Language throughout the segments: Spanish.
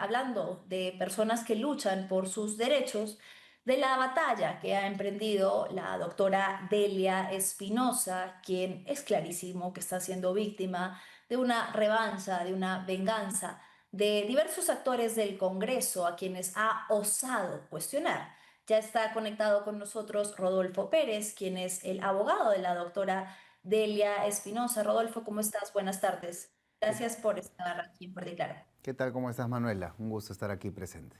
hablando de personas que luchan por sus derechos, de la batalla que ha emprendido la doctora Delia Espinosa, quien es clarísimo que está siendo víctima de una revancha, de una venganza de diversos actores del Congreso a quienes ha osado cuestionar. Ya está conectado con nosotros Rodolfo Pérez, quien es el abogado de la doctora Delia Espinosa. Rodolfo, ¿cómo estás? Buenas tardes. ¿Qué, Gracias por estar aquí en Fuerte y Claro. qué tal? ¿Cómo estás, Manuela? Un gusto estar aquí presente.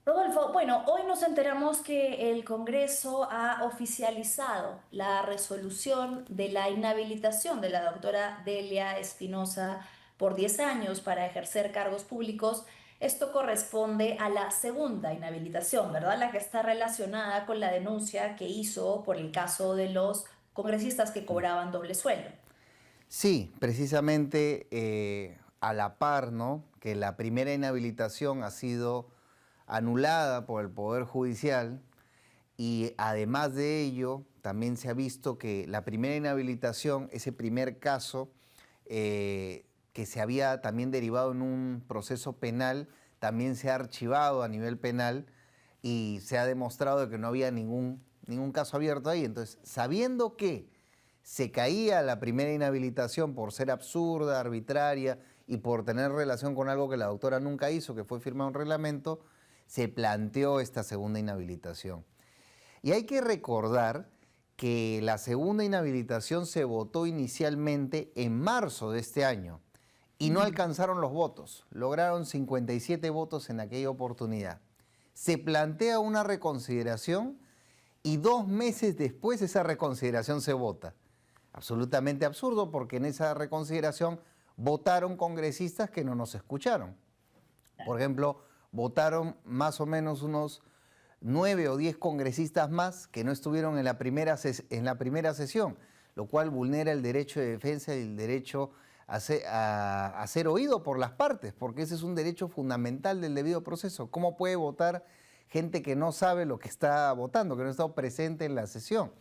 Rodolfo, bueno, hoy nos enteramos que el Congreso ha oficializado la resolución de la inhabilitación de la doctora Delia Espinosa por 10 años para ejercer cargos públicos. Esto corresponde a la segunda inhabilitación, ¿verdad? La que está relacionada con la denuncia que hizo por el caso de los congresistas que cobraban doble sueldo. Sí, precisamente a la par, ¿no? Que la primera inhabilitación ha sido anulada por el Poder Judicial y además de ello, también se ha visto que la primera inhabilitación, ese primer caso, que se había también derivado en un proceso penal, también se ha archivado a nivel penal y se ha demostrado que no había ningún caso abierto ahí. Entonces, sabiendo que se caía la primera inhabilitación por ser absurda, arbitraria y por tener relación con algo que la doctora nunca hizo, que fue firmar un reglamento, se planteó esta segunda inhabilitación. Y hay que recordar que la segunda inhabilitación se votó inicialmente en marzo de este año y no alcanzaron los votos, lograron 57 votos en aquella oportunidad. Se plantea una reconsideración y 2 meses después esa reconsideración se vota. Absolutamente absurdo porque en esa reconsideración votaron congresistas que no nos escucharon. Por ejemplo, votaron más o menos unos 9 o 10 congresistas más que no estuvieron en la primera sesión, lo cual vulnera el derecho de defensa y el derecho a ser oído por las partes, porque ese es un derecho fundamental del debido proceso. ¿Cómo puede votar gente que no sabe lo que está votando, que no ha estado presente en la sesión?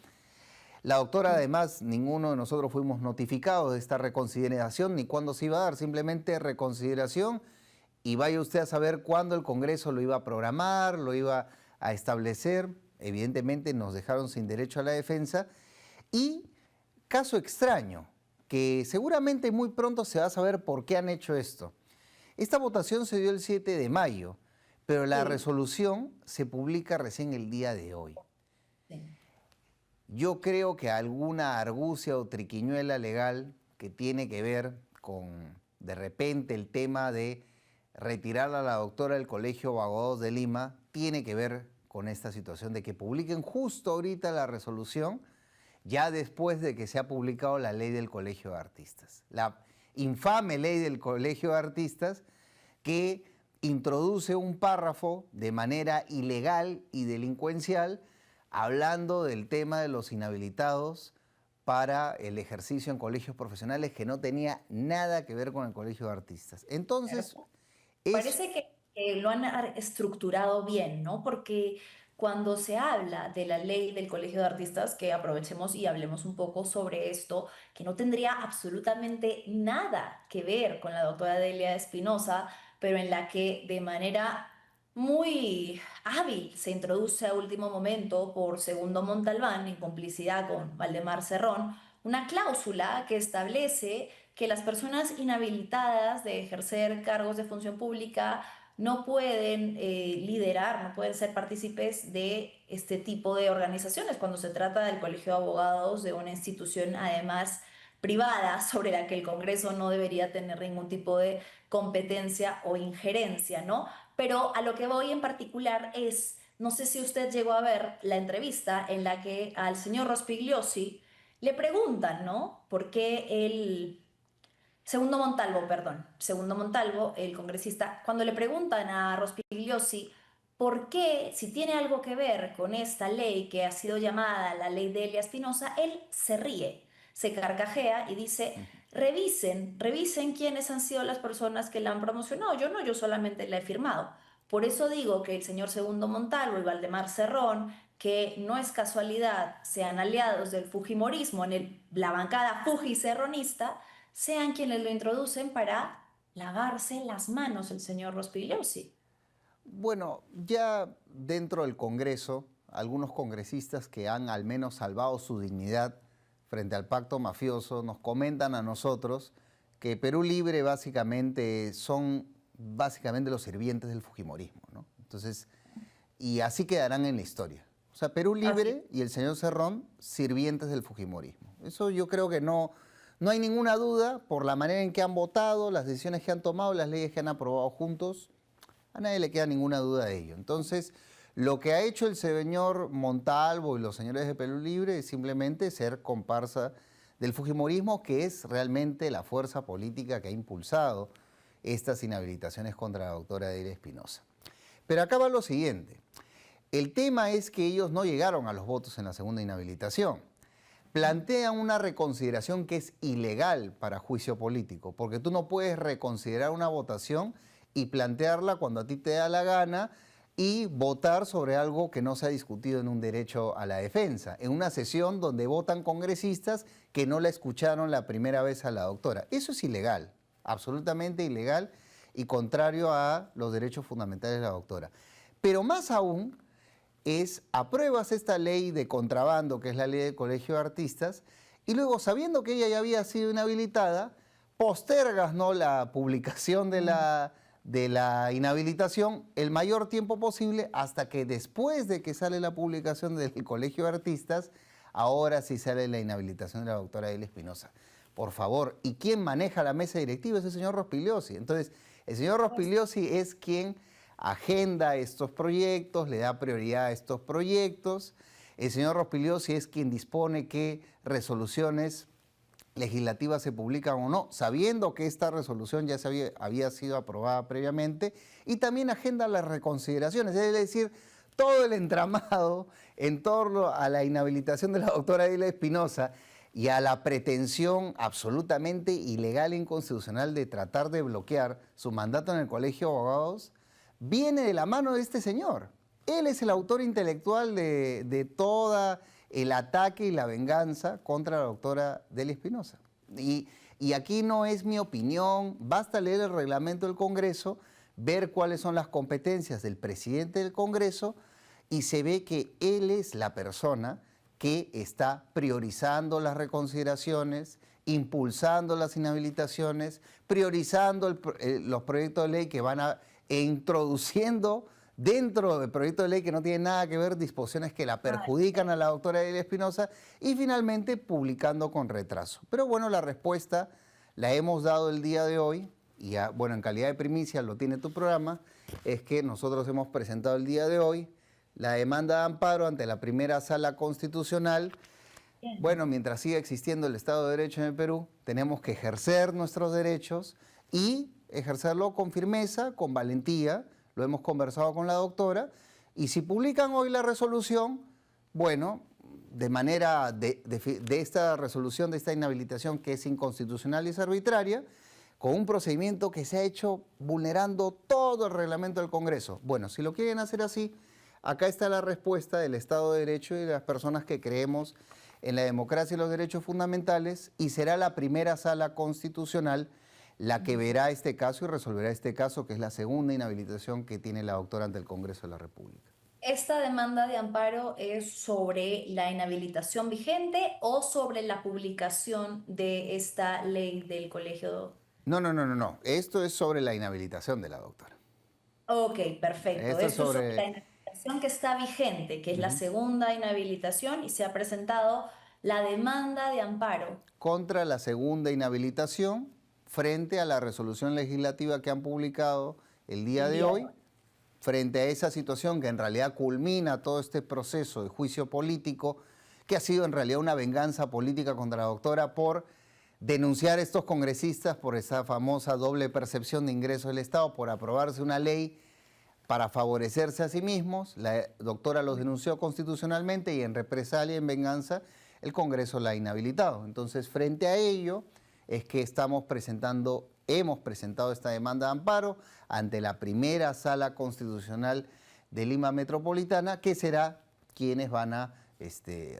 La doctora, además, ninguno de nosotros fuimos notificados de esta reconsideración ni cuándo se iba a dar, simplemente reconsideración y vaya usted a saber cuándo el Congreso lo iba a programar, lo iba a establecer. Evidentemente nos dejaron sin derecho a la defensa. Y caso extraño, que seguramente muy pronto se va a saber por qué han hecho esto. Esta votación se dio el 7 de mayo, pero la Sí, resolución se publica recién el día de hoy. sí. Yo creo que alguna argucia o triquiñuela legal que tiene que ver con, de repente, el tema de retirar a la doctora del Colegio de Abogados de Lima, tiene que ver con esta situación de que publiquen justo ahorita la resolución, ya después de que se ha publicado la ley del Colegio de Artistas. La infame ley del Colegio de Artistas que introduce un párrafo de manera ilegal y delincuencial hablando del tema de los inhabilitados para el ejercicio en colegios profesionales que no tenía nada que ver con el Colegio de Artistas. Claro. Entonces, es Parece que lo han estructurado bien, ¿no? Porque cuando se habla de la ley del Colegio de Artistas, que aprovechemos y hablemos un poco sobre esto, que no tendría absolutamente nada que ver con la doctora Delia Espinosa, pero en la que de manera muy hábil se introduce a último momento por Segundo Montalbán, en complicidad con Valdemar Cerrón, una cláusula que establece que las personas inhabilitadas de ejercer cargos de función pública no pueden liderar, no pueden ser partícipes de este tipo de organizaciones cuando se trata del Colegio de Abogados, de una institución además privada sobre la que el Congreso no debería tener ningún tipo de competencia o injerencia, ¿no? Pero a lo que voy en particular es, no sé si usted llegó a ver la entrevista en la que al señor Rospigliosi le preguntan, ¿no? ¿Por qué el Segundo Montalvo, perdón, Segundo Montalvo, el congresista, cuando le preguntan a Rospigliosi por qué, si tiene algo que ver con esta ley que ha sido llamada la ley de Elia Espinosa, él se ríe, se carcajea y dice, revisen quiénes han sido las personas que la han promocionado. Yo no, yo solamente la he firmado. Por eso digo que el señor Segundo Montalvo y Valdemar Cerrón, que no es casualidad, sean aliados del Fujimorismo en la bancada fujicerronista, sean quienes lo introducen para lavarse las manos el señor Rospigliosi. Bueno, ya dentro del Congreso, algunos congresistas que han al menos salvado su dignidad frente al pacto mafioso nos comentan a nosotros que Perú Libre básicamente son básicamente los sirvientes del fujimorismo, ¿no? Entonces, y así quedarán en la historia. O sea, Perú Así. Libre y el señor Cerrón, sirvientes del fujimorismo. Eso yo creo que no hay ninguna duda por la manera en que han votado, las decisiones que han tomado, las leyes que han aprobado juntos. A nadie le queda ninguna duda de ello. Entonces, lo que ha hecho el señor Montalvo y los señores de Perú Libre es simplemente ser comparsa del fujimorismo, que es realmente la fuerza política que ha impulsado estas inhabilitaciones contra la doctora Delia Espinosa. Pero acá va lo siguiente. El tema es que ellos no llegaron a los votos en la segunda inhabilitación. Plantean una reconsideración que es ilegal para juicio político, porque tú no puedes reconsiderar una votación y plantearla cuando a ti te da la gana y votar sobre algo que no se ha discutido en un derecho a la defensa, en una sesión donde votan congresistas que no la escucharon la primera vez a la doctora. Eso es ilegal, absolutamente ilegal y contrario a los derechos fundamentales de la doctora. Pero más aún es apruebas esta ley de contrabando, que es la ley del Colegio de Artistas, y luego, sabiendo que ella ya había sido inhabilitada, postergas, ¿no?, la publicación de la inhabilitación el mayor tiempo posible hasta que después de que sale la publicación del Colegio de Artistas, ahora sí sale la inhabilitación de la doctora Delia Espinosa. Por favor, ¿y quién maneja la mesa directiva? Es el señor Rospigliosi. Entonces, el señor Rospigliosi es quien agenda estos proyectos, le da prioridad a estos proyectos. El señor Rospigliosi es quien dispone qué resoluciones legislativas se publican o no, sabiendo que esta resolución ya había sido aprobada previamente, y también agenda las reconsideraciones, es decir, todo el entramado en torno a la inhabilitación de la doctora Delia Espinosa y a la pretensión absolutamente ilegal e inconstitucional de tratar de bloquear su mandato en el Colegio de Abogados, viene de la mano de este señor. Él es el autor intelectual de todo el ataque y la venganza contra la doctora Delia Espinosa. Y aquí no es mi opinión, basta leer el reglamento del Congreso, ver cuáles son las competencias del presidente del Congreso, y se ve que él es la persona que está priorizando las reconsideraciones, impulsando las inhabilitaciones, priorizando los proyectos de ley que van a introduciendo dentro del proyecto de ley que no tiene nada que ver disposiciones que la perjudican a la doctora Delia Espinosa, y finalmente publicando con retraso. Pero bueno, la respuesta la hemos dado el día de hoy, y bueno, en calidad de primicia lo tiene tu programa, es que nosotros hemos presentado el día de hoy la demanda de amparo ante la primera sala constitucional. Bueno, mientras siga existiendo el Estado de Derecho en el Perú, tenemos que ejercer nuestros derechos y ejercerlo con firmeza, con valentía. Lo hemos conversado con la doctora, y si publican hoy la resolución, bueno, de manera de esta resolución, de esta inhabilitación que es inconstitucional y es arbitraria, con un procedimiento que se ha hecho vulnerando todo el reglamento del Congreso. Bueno, si lo quieren hacer así, acá está la respuesta del Estado de Derecho y de las personas que creemos en la democracia y los derechos fundamentales, y será la primera sala constitucional la que verá este caso y resolverá este caso, que es la segunda inhabilitación que tiene la doctora ante el Congreso de la República. ¿Esta demanda de amparo es sobre la inhabilitación vigente o sobre la publicación de esta ley del colegio? No. Esto es sobre la inhabilitación de la doctora. Ok, perfecto. Esto es Esto es sobre la sobre inhabilitación que está vigente, que es la segunda inhabilitación, y se ha presentado la demanda de amparo. contra la segunda inhabilitación frente a la resolución legislativa que han publicado el día El de día de hoy, hoy. frente a esa situación que en realidad culmina todo este proceso de juicio político, que ha sido en realidad una venganza política contra la doctora por denunciar a estos congresistas por esa famosa doble percepción de ingresos del Estado, por aprobarse una ley para favorecerse a sí mismos. La doctora los denunció constitucionalmente y en represalia, en venganza, el Congreso la ha inhabilitado. Entonces, frente a ello es que hemos presentado esta demanda de amparo ante la primera sala constitucional de Lima Metropolitana, que será quienes van a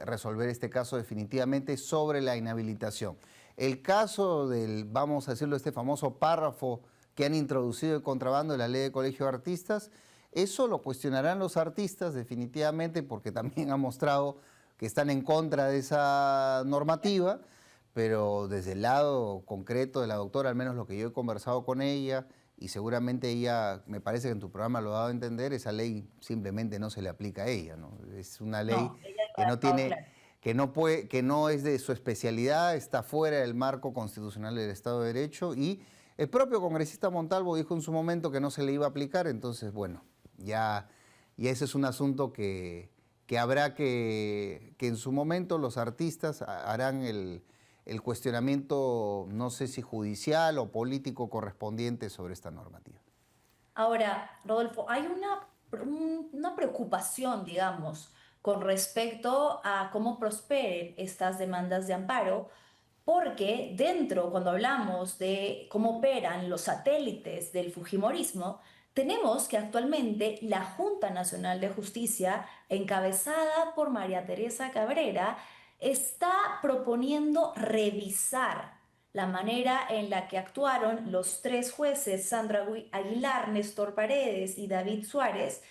resolver este caso definitivamente sobre la inhabilitación. El caso del, vamos a decirlo, este famoso párrafo que han introducido el contrabando en la ley de colegio de artistas. Eso lo cuestionarán los artistas definitivamente porque también han mostrado que están en contra de esa normativa, pero desde el lado concreto de la doctora, al menos lo que yo he conversado con ella, y seguramente ella, me parece que en tu programa lo ha dado a entender, esa ley simplemente no se le aplica a ella, ¿no? Es una ley No, ella lo que ha no dejado tiene, claro. que no es de su especialidad, está fuera del marco constitucional del Estado de Derecho, y el propio congresista Montalvo dijo en su momento que no se le iba a aplicar. Entonces, bueno, ya ese es un asunto que habrá que en su momento los artistas harán el cuestionamiento, no sé si judicial o político correspondiente sobre esta normativa. Ahora, Rodolfo, hay una preocupación, digamos, con respecto a cómo prosperen estas demandas de amparo, porque dentro, cuando hablamos de cómo operan los satélites del Fujimorismo, tenemos que actualmente la Junta Nacional de Justicia, encabezada por María Teresa Cabrera, está proponiendo revisar la manera en la que actuaron los tres jueces, Sandra Aguilar, Néstor Paredes y David Suárez,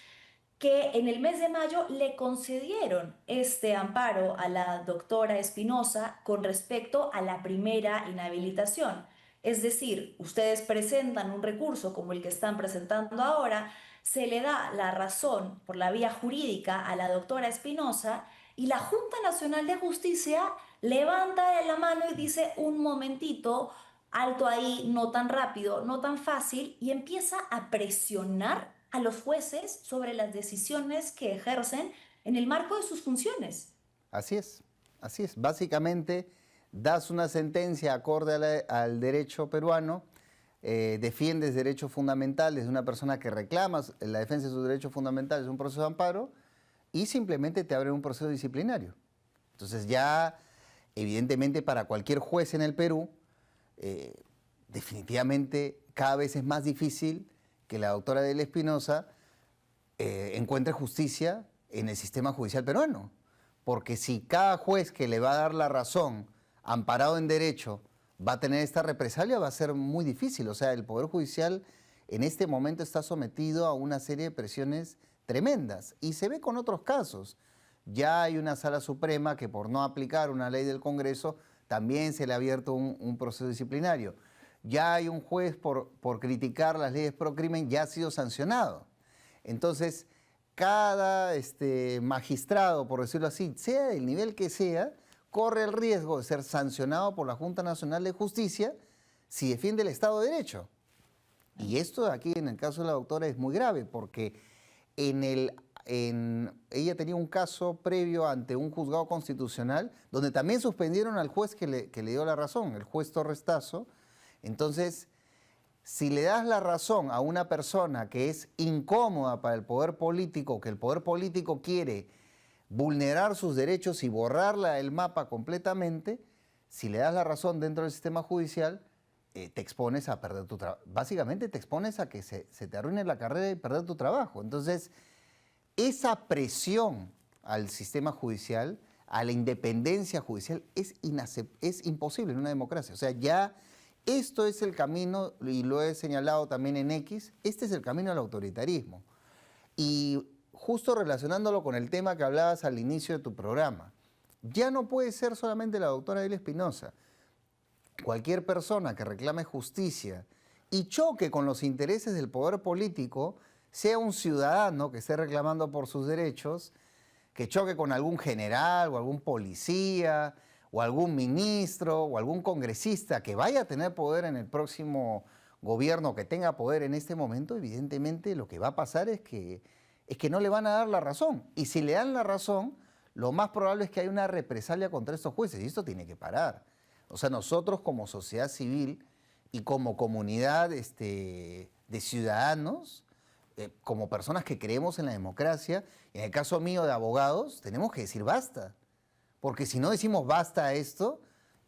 que en el mes de mayo le concedieron este amparo a la doctora Espinosa con respecto a la primera inhabilitación. Es decir, ustedes presentan un recurso como el que están presentando ahora, se le da la razón por la vía jurídica a la doctora Espinosa y la Junta Nacional de Justicia levanta la mano y dice un momentito, alto ahí, no tan rápido, no tan fácil, y empieza a presionar a los jueces sobre las decisiones que ejercen en el marco de sus funciones. Así es, así es. Básicamente das una sentencia acorde al derecho peruano, defiendes derechos fundamentales de una persona que reclama la defensa de sus derechos fundamentales en un proceso de amparo y simplemente te abren un proceso disciplinario. Entonces ya, evidentemente, para cualquier juez en el Perú, definitivamente cada vez es más difícil que la doctora Adela Espinosa encuentre justicia en el sistema judicial peruano. Porque si cada juez que le va a dar la razón, amparado en derecho, va a tener esta represalia, va a ser muy difícil. O sea, el Poder Judicial en este momento está sometido a una serie de presiones tremendas. Y se ve con otros casos. Ya hay una Sala Suprema que por no aplicar una ley del Congreso también se le ha abierto un proceso disciplinario. Ya hay un juez por criticar las leyes pro crimen, ya ha sido sancionado. Entonces, cada magistrado, por decirlo así, sea del nivel que sea, corre el riesgo de ser sancionado por la Junta Nacional de Justicia si defiende el Estado de Derecho. Y esto aquí, en el caso de la doctora, es muy grave porque ella tenía un caso previo ante un juzgado constitucional donde también suspendieron al juez que le dio la razón, el juez Torres Tasso. Entonces, si le das la razón a una persona que es incómoda para el poder político, que el poder político quiere vulnerar sus derechos y borrarla del mapa completamente, si le das la razón dentro del sistema judicial, te expones a perder tu trabajo. Básicamente te expones a que se te arruine la carrera y perder tu trabajo. Entonces, esa presión al sistema judicial, a la independencia judicial, es imposible en una democracia. O sea, ya esto es el camino, y lo he señalado también en X, este es el camino al autoritarismo. Y justo relacionándolo con el tema que hablabas al inicio de tu programa, ya no puede ser solamente la doctora Adela Espinosa. Cualquier persona que reclame justicia y choque con los intereses del poder político, sea un ciudadano que esté reclamando por sus derechos, que choque con algún general o algún policía o algún ministro o algún congresista que vaya a tener poder en el próximo gobierno, que tenga poder en este momento, evidentemente lo que va a pasar es que no le van a dar la razón. Y si le dan la razón, lo más probable es que haya una represalia contra estos jueces y esto tiene que parar. O sea, nosotros como sociedad civil y como comunidad de ciudadanos, como personas que creemos en la democracia, en el caso mío de abogados, tenemos que decir basta. Porque si no decimos basta a esto,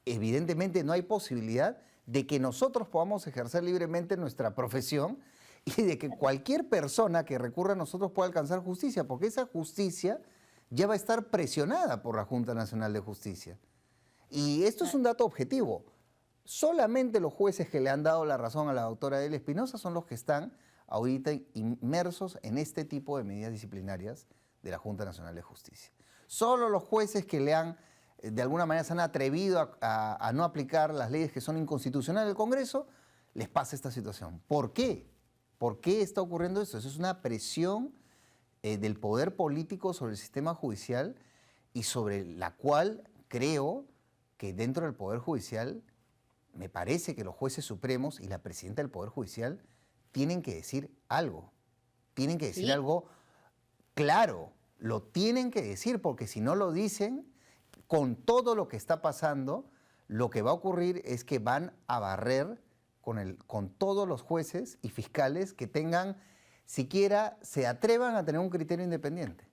evidentemente no hay posibilidad de que nosotros podamos ejercer libremente nuestra profesión y de que cualquier persona que recurra a nosotros pueda alcanzar justicia, porque esa justicia ya va a estar presionada por la Junta Nacional de Justicia. Y esto es un dato objetivo. Solamente los jueces que le han dado la razón a la doctora Adela Espinosa son los que están ahorita inmersos en este tipo de medidas disciplinarias de la Junta Nacional de Justicia. Solo los jueces que le han, de alguna manera, se han atrevido a no aplicar las leyes que son inconstitucionales del Congreso, les pasa esta situación. ¿Por qué? ¿Por qué está ocurriendo esto? Eso es una presión del poder político sobre el sistema judicial y sobre la cual creo que dentro del Poder Judicial me parece que los jueces supremos y la presidenta del Poder Judicial tienen que decir algo. Tienen que decir Sí. algo claro. Lo tienen que decir porque si no lo dicen, con todo lo que está pasando, lo que va a ocurrir es que van a barrer con todos los jueces y fiscales que tengan, siquiera se atrevan a tener un criterio independiente.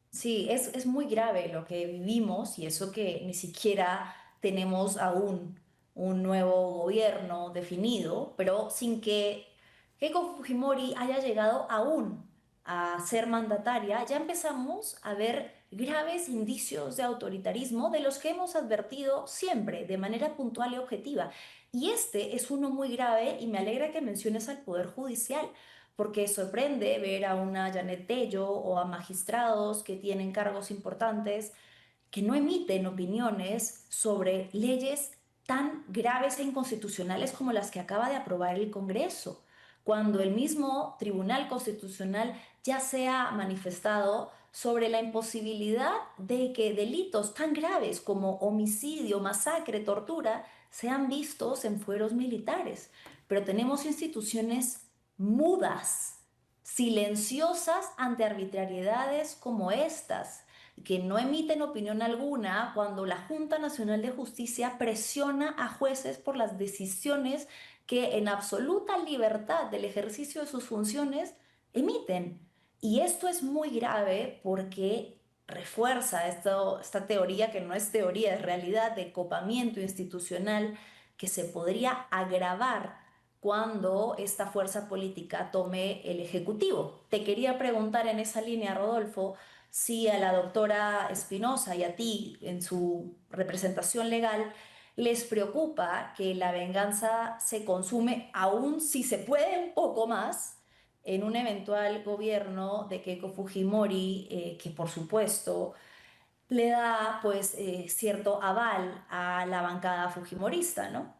Sí, es muy grave lo que vivimos y eso que ni siquiera tenemos aún un nuevo gobierno definido, pero sin que Keiko Fujimori haya llegado aún a ser mandataria, ya empezamos a ver graves indicios de autoritarismo de los que hemos advertido siempre, de manera puntual y objetiva. Y este es uno muy grave y me alegra que menciones al Poder Judicial porque sorprende ver a una Janet Tello o a magistrados que tienen cargos importantes que no emiten opiniones sobre leyes tan graves e inconstitucionales como las que acaba de aprobar el Congreso, cuando el mismo Tribunal Constitucional ya se ha manifestado sobre la imposibilidad de que delitos tan graves como homicidio, masacre, tortura sean vistos en fueros militares. Pero tenemos instituciones mudas, silenciosas ante arbitrariedades como estas, que no emiten opinión alguna cuando la Junta Nacional de Justicia presiona a jueces por las decisiones que en absoluta libertad del ejercicio de sus funciones emiten. Y esto es muy grave porque refuerza esta teoría que no es teoría, es realidad de copamiento institucional que se podría agravar cuando esta fuerza política tome el Ejecutivo. Te quería preguntar en esa línea, Rodolfo, si a la doctora Espinosa y a ti en su representación legal les preocupa que la venganza se consume, aún si se puede un poco más, en un eventual gobierno de Keiko Fujimori, que por supuesto le da pues cierto aval a la bancada fujimorista, ¿no?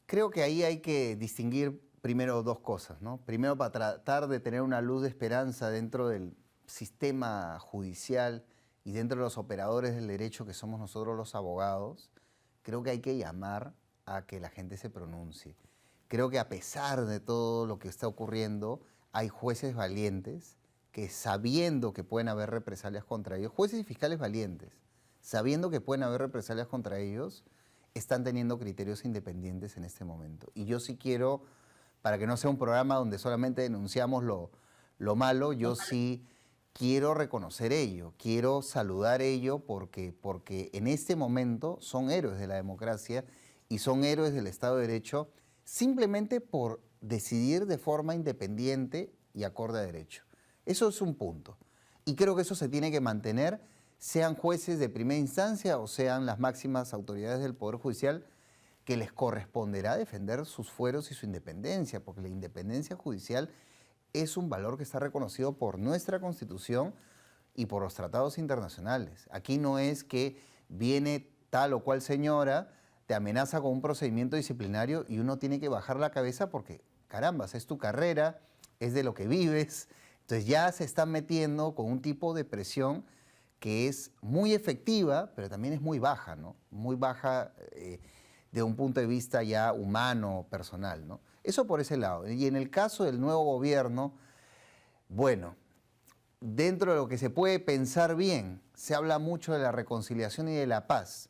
Creo que ahí hay que distinguir primero dos cosas, ¿no? Primero, para tratar de tener una luz de esperanza dentro del sistema judicial y dentro de los operadores del derecho que somos nosotros los abogados, creo que hay que llamar a que la gente se pronuncie. Creo que a pesar de todo lo que está ocurriendo, hay jueces valientes que sabiendo que pueden haber represalias contra ellos, jueces y fiscales valientes, sabiendo que pueden haber represalias contra ellos, están teniendo criterios independientes en este momento. Y yo sí quiero, para que no sea un programa donde solamente denunciamos lo malo, yo sí quiero reconocer ello, quiero saludar ello porque en este momento son héroes de la democracia y son héroes del Estado de Derecho simplemente por decidir de forma independiente y acorde a derecho. Eso es un punto. Y creo que eso se tiene que mantener, sean jueces de primera instancia o sean las máximas autoridades del Poder Judicial, que les corresponderá defender sus fueros y su independencia, porque la independencia judicial es un valor que está reconocido por nuestra Constitución y por los tratados internacionales. Aquí no es que viene tal o cual señora, te amenaza con un procedimiento disciplinario y uno tiene que bajar la cabeza porque, carambas, es tu carrera, es de lo que vives. Entonces ya se están metiendo con un tipo de presión que es muy efectiva, pero también es muy baja, ¿no? Muy baja de un punto de vista ya humano, personal, ¿no? Eso por ese lado. Y en el caso del nuevo gobierno, bueno, dentro de lo que se puede pensar bien, se habla mucho de la reconciliación y de la paz.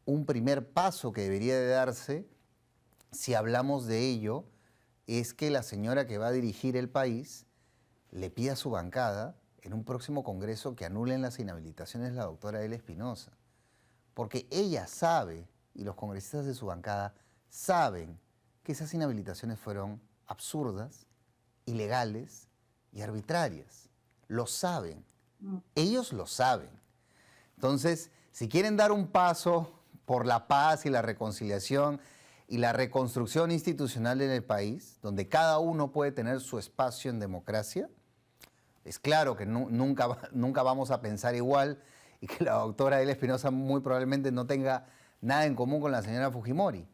Un primer paso que debería de darse, si hablamos de ello, es que la señora que va a dirigir el país le pida a su bancada en un próximo congreso que anulen las inhabilitaciones de la doctora Adela Espinosa. Porque ella sabe, y los congresistas de su bancada saben, que esas inhabilitaciones fueron absurdas, ilegales y arbitrarias. Lo saben. Ellos lo saben. Entonces, si quieren dar un paso por la paz y la reconciliación y la reconstrucción institucional en el país, donde cada uno puede tener su espacio en democracia. Es claro que nunca vamos a pensar igual y que la doctora Delia Espinosa muy probablemente no tenga nada en común con la señora Fujimori.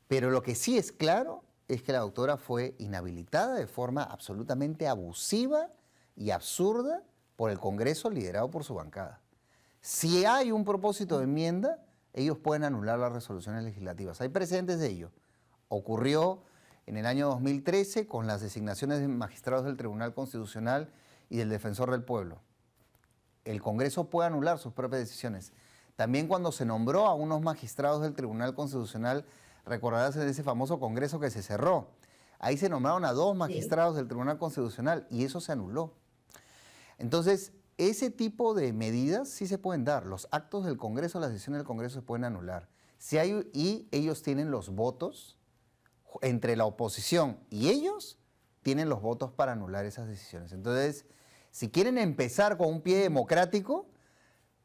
Pero lo que sí es claro es que la doctora fue inhabilitada de forma absolutamente abusiva y absurda por el Congreso liderado por su bancada. Si hay un propósito de enmienda, ellos pueden anular las resoluciones legislativas. Hay precedentes de ello. Ocurrió en el año 2013 con las designaciones de magistrados del Tribunal Constitucional y del Defensor del Pueblo. El Congreso puede anular sus propias decisiones. También cuando se nombró a unos magistrados del Tribunal Constitucional, recordarás en ese famoso Congreso que se cerró. Ahí se nombraron a 2 Sí, magistrados del Tribunal Constitucional y eso se anuló. Entonces, ese tipo de medidas sí se pueden dar. Los actos del Congreso, las decisiones del Congreso se pueden anular. Y ellos tienen los votos entre la oposición y ellos tienen los votos para anular esas decisiones. Entonces, si quieren empezar con un pie democrático,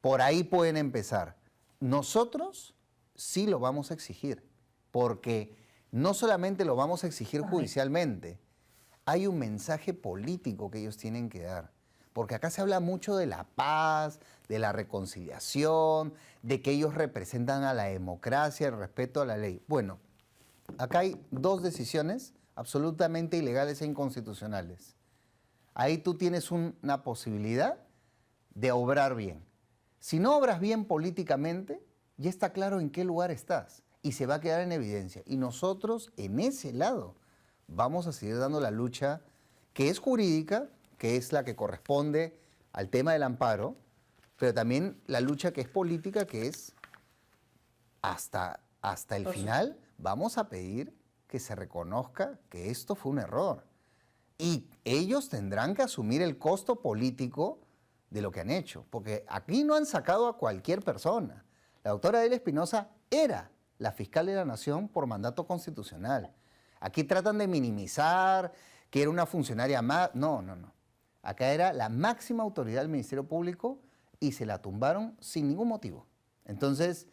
por ahí pueden empezar. Nosotros sí lo vamos a exigir, porque no solamente lo vamos a exigir correcto. judicialmente, hay un mensaje político que ellos tienen que dar. Porque acá se habla mucho de la paz, de la reconciliación, de que ellos representan a la democracia, el respeto a la ley. Bueno, acá hay 2 decisiones absolutamente ilegales e inconstitucionales. Ahí tú tienes una posibilidad de obrar bien. Si no obras bien políticamente, ya está claro en qué lugar estás y se va a quedar en evidencia. Y nosotros en ese lado vamos a seguir dando la lucha que es jurídica, que es la que corresponde al tema del amparo, pero también la lucha que es política, que es hasta el Por supuesto. final vamos a pedir que se reconozca que esto fue un error. Y ellos tendrán que asumir el costo político de lo que han hecho, porque aquí no han sacado a cualquier persona. La doctora Delia Espinosa era la fiscal de la Nación por mandato constitucional. Aquí tratan de minimizar que era una funcionaria más. No, no, no. Acá era la máxima autoridad del Ministerio Público y se la tumbaron sin ningún motivo. Entonces,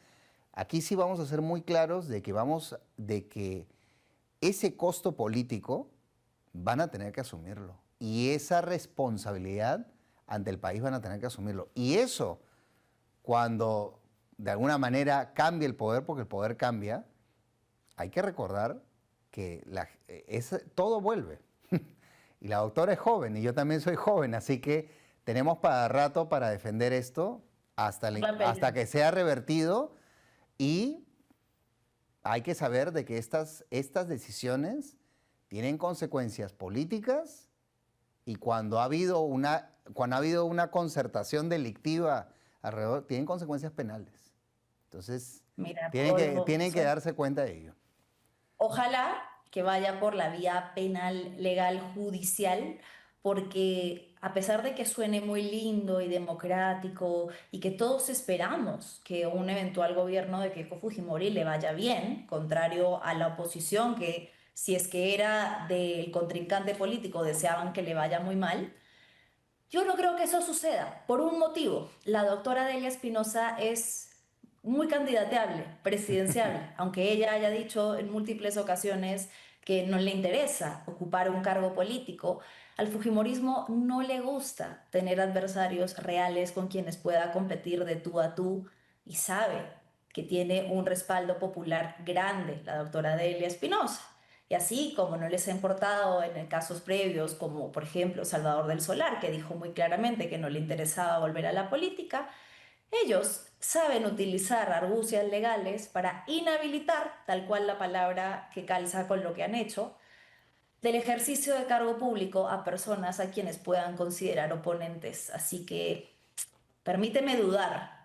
aquí sí vamos a ser muy claros de que ese costo político van a tener que asumirlo. Y esa responsabilidad ante el país van a tener que asumirlo. Y eso, cuando de alguna manera cambie el poder, porque el poder cambia, hay que recordar que todo vuelve. Y la doctora es joven y yo también soy joven, así que tenemos para rato para defender esto hasta Rapel. que sea revertido y hay que saber de que estas decisiones tienen consecuencias políticas y cuando ha habido una concertación delictiva alrededor, tienen consecuencias penales. Entonces, Mira, tienen que Rodolfo, darse cuenta de ello. ojalá que vaya por la vía penal, legal, judicial, porque a pesar de que suene muy lindo y democrático y que todos esperamos que un eventual gobierno de Keiko Fujimori le vaya bien, contrario a la oposición que si es que era del contrincante político deseaban que le vaya muy mal, yo no creo que eso suceda, por un motivo. La doctora Delia Espinosa es muy candidateable, presidenciable, aunque ella haya dicho en múltiples ocasiones que no le interesa ocupar un cargo político. Al fujimorismo no le gusta tener adversarios reales con quienes pueda competir de tú a tú y sabe que tiene un respaldo popular grande, la doctora Delia Espinosa. Y así como no les ha importado en casos previos, como por ejemplo Salvador del Solar, que dijo muy claramente que no le interesaba volver a la política, ellos saben utilizar argucias legales para inhabilitar, tal cual la palabra que calza con lo que han hecho, del ejercicio de cargo público a personas a quienes puedan considerar oponentes. Así que permíteme dudar.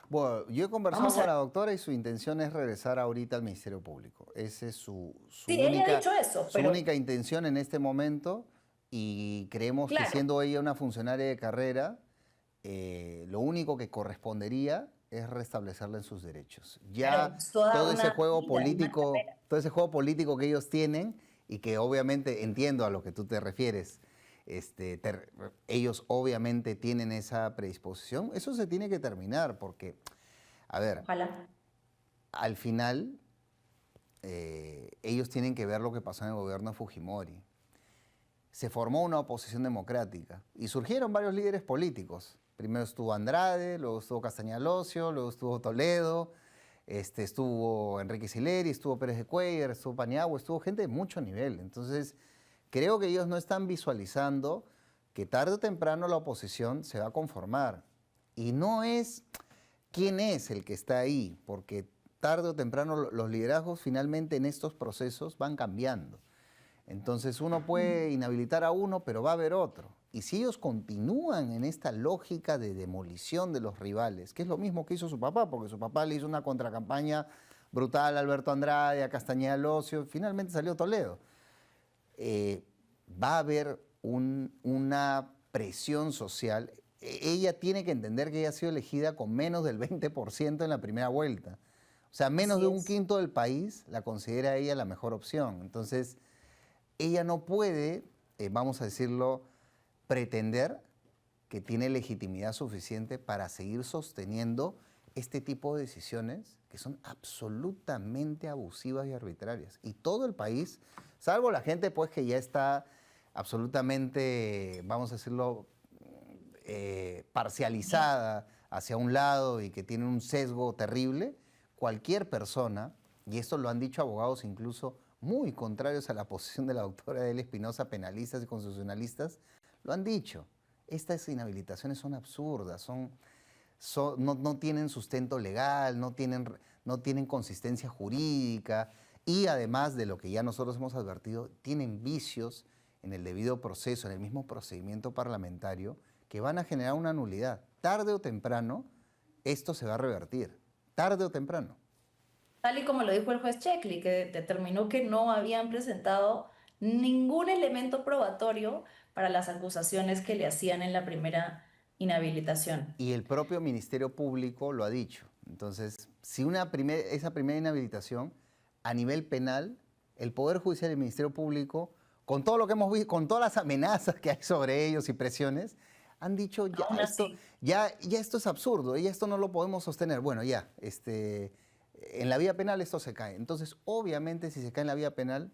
Bueno, yo he conversado Vamos a con ver. la doctora y su intención es regresar ahorita al Ministerio Público. Esa es Sí, ella ha dicho eso, su pero única intención en este momento y creemos que claro, siendo ella una funcionaria de carrera, lo único que correspondería es restablecerla en sus derechos. claro, Ya es toda una vida, una carrera. todo ese juego político que ellos tienen y que obviamente entiendo a lo que tú te refieres, ellos obviamente tienen esa predisposición, eso se tiene que terminar porque, a ver, Ojalá. al final ellos tienen que ver lo que pasó en el gobierno de Fujimori. Se formó una oposición democrática y surgieron varios líderes políticos. Primero estuvo Andrade, luego estuvo Castañeda Locio, luego estuvo Toledo, estuvo Enrique Sileri, estuvo Pérez de Cuéllar, estuvo Paniagua, estuvo gente de mucho nivel. Entonces, creo que ellos no están visualizando que tarde o temprano la oposición se va a conformar. Y no es quién es el que está ahí, porque tarde o temprano los liderazgos finalmente en estos procesos van cambiando. Entonces uno puede inhabilitar a uno, pero va a haber otro. Y si ellos continúan en esta lógica de demolición de los rivales, que es lo mismo que hizo su papá, porque su papá le hizo una contracampaña brutal a Alberto Andrade, a Castañeda Locio, finalmente salió Toledo. Va a haber una presión social. Ella tiene que entender que ella ha sido elegida con menos del 20% en la primera vuelta. O sea, menos de Así un es. quinto del país la considera ella la mejor opción. Entonces, ella no puede, vamos a decirlo, pretender que tiene legitimidad suficiente para seguir sosteniendo este tipo de decisiones que son absolutamente abusivas y arbitrarias. Y todo el país, salvo la gente pues que ya está absolutamente, vamos a decirlo, parcializada hacia un lado y que tiene un sesgo terrible, cualquier persona, y esto lo han dicho abogados incluso muy contrarios a la posición de la doctora Elia Espinosa, penalistas y constitucionalistas, lo han dicho. Estas inhabilitaciones son absurdas, no tienen sustento legal, no tienen consistencia jurídica y además de lo que ya nosotros hemos advertido, tienen vicios en el debido proceso, en el mismo procedimiento parlamentario, que van a generar una nulidad. Tarde o temprano, esto se va a revertir. Tarde o temprano. Tal y como lo dijo el juez Checli, que determinó que no habían presentado ningún elemento probatorio para las acusaciones que le hacían en la primera inhabilitación. Y el propio Ministerio Público lo ha dicho. Entonces, si esa primera inhabilitación, a nivel penal, el Poder Judicial y el Ministerio Público, con todo lo que hemos visto, con todas las amenazas que hay sobre ellos y presiones, han dicho, Aún así, ya esto es absurdo, ya esto no lo podemos sostener. Bueno, ya, en la vía penal esto se cae. Entonces, obviamente, si se cae en la vía penal,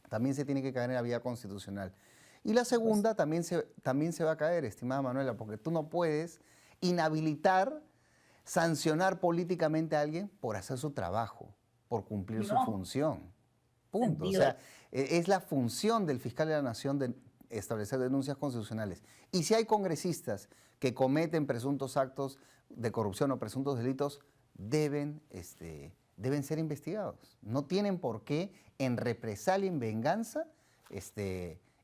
también se tiene que caer en la vía constitucional. Y la pues, segunda también se va a caer, estimada Manuela, porque tú no puedes inhabilitar, sancionar políticamente a alguien por hacer su trabajo, por cumplir su no, función. Punto. O sentido. sea, es la función del fiscal de la Nación de establecer denuncias constitucionales. Y si hay congresistas que cometen presuntos actos de corrupción o presuntos delitos, deben ser investigados. No tienen por qué, en represalia, en venganza,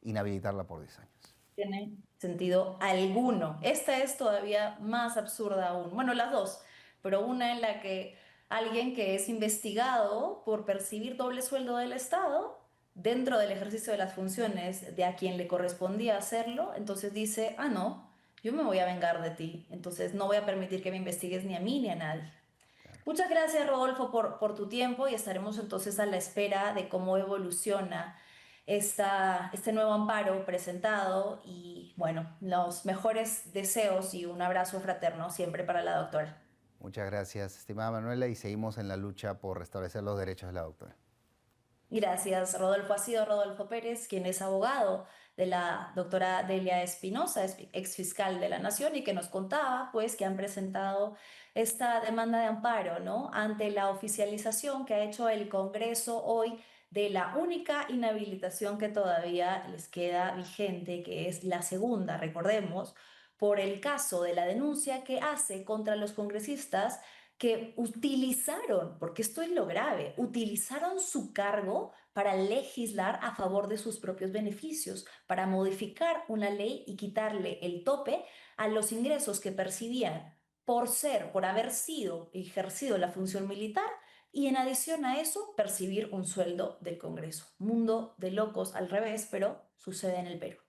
inhabilitarla por 10 años. Tiene sentido alguno. Esta es todavía más absurda aún. Bueno, las dos, pero una en la que alguien que es investigado por percibir doble sueldo del Estado dentro del ejercicio de las funciones de a quien le correspondía hacerlo, entonces dice, ah, no, yo me voy a vengar de ti, entonces no voy a permitir que me investigues ni a mí ni a nadie. Muchas gracias, Rodolfo, por tu tiempo y estaremos entonces a la espera de cómo evoluciona este nuevo amparo presentado y bueno, los mejores deseos y un abrazo fraterno siempre para la doctora. Muchas gracias, estimada Manuela, y seguimos en la lucha por restablecer los derechos de la doctora. Gracias, Rodolfo. Ha sido Rodolfo Pérez, quien es abogado de la doctora Delia Espinosa, ex fiscal de la Nación, y que nos contaba, pues, que han presentado esta demanda de amparo, ¿no? Ante la oficialización que ha hecho el Congreso hoy de la única inhabilitación que todavía les queda vigente, que es la segunda, recordemos, por el caso de la denuncia que hace contra los congresistas que utilizaron, porque esto es lo grave, utilizaron su cargo para legislar a favor de sus propios beneficios, para modificar una ley y quitarle el tope a los ingresos que percibían por haber sido ejercido la función militar y en adición a eso percibir un sueldo del Congreso. Mundo de locos al revés, pero sucede en el Perú.